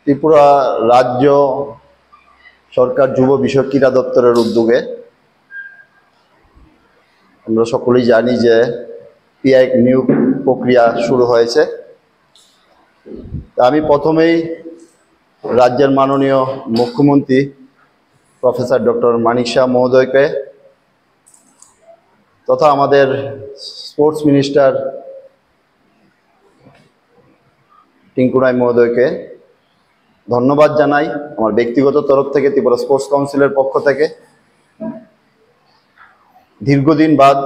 ত্রিপুরা রাজ্য সরকার যুব বিষয়ক ক্রীড়া দপ্তরের উদ্যোগে আমরা সকলেই জানি যে পিআই নিয়োগ প্রক্রিয়া শুরু হয়েছে। আমি প্রথমেই রাজ্যের মাননীয় মুখ্যমন্ত্রী প্রফেসর ডক্টর মানিক শাহ মহোদয়কে তথা আমাদের স্পোর্টস মিনিস্টার টিঙ্কু রায় মহোদয়কে ধন্যবাদ জানাই আমার ব্যক্তিগত তরফ থেকে, ত্রিপুরা স্পোর্টস কাউন্সিলের পক্ষ থেকে। দীর্ঘদিন বাদ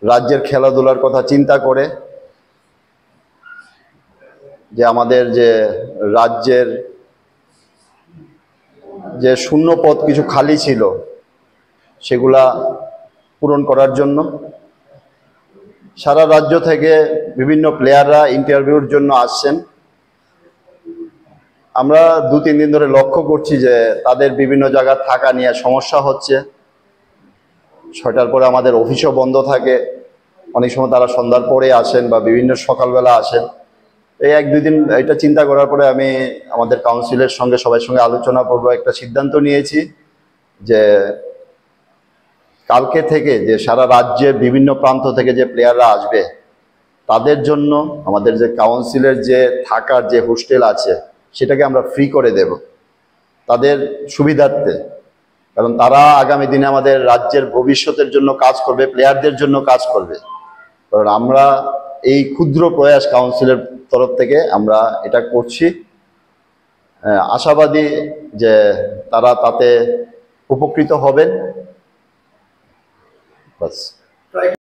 রাজ্যের খেলাধুলার কথা চিন্তা করে যে আমাদের যে রাজ্যের যে শূন্য পদ কিছু খালি ছিল সেগুলা পূরণ করার জন্য সারা রাজ্য থেকে বিভিন্ন প্লেয়াররা ইন্টারভিউর জন্য আসছেন। আমরা 2-3 দিন ধরে লক্ষ্য করছি যে তাদের বিভিন্ন জায়গা থাকা নিয়ে সমস্যা হচ্ছে। 6টার পরে আমাদের অফিসও বন্ধ থাকে, অনেক সময় তারা সন্ধ্যার পরে আসেন বা বিভিন্ন সকালবেলা আসেন। এই 1-2 দিন এটা চিন্তা করার পরে আমি আমাদের কাউন্সিলের সঙ্গে সবার সঙ্গে আলোচনা করব, একটা সিদ্ধান্ত নিয়েছি যে কালকে থেকে যে সারা রাজ্যের বিভিন্ন প্রান্ত থেকে যে প্লেয়াররা আসবে তাদের জন্য আমাদের যে কাউন্সিলের যে থাকার যে হোস্টেল আছে সেটাকে আমরা ফ্রি করে দেব তাদের সুবিধার্থে। কারণ তারা আগামী দিনে আমাদের রাজ্যের ভবিষ্যতের জন্য কাজ করবে, প্লেয়ারদের জন্য কাজ করবে। কারণ আমরা এই ক্ষুদ্র প্রয়াস কাউন্সিলের তরফ থেকে আমরা এটা করছি, আশাবাদী যে তারা তাতে উপকৃত হবেন। বাস।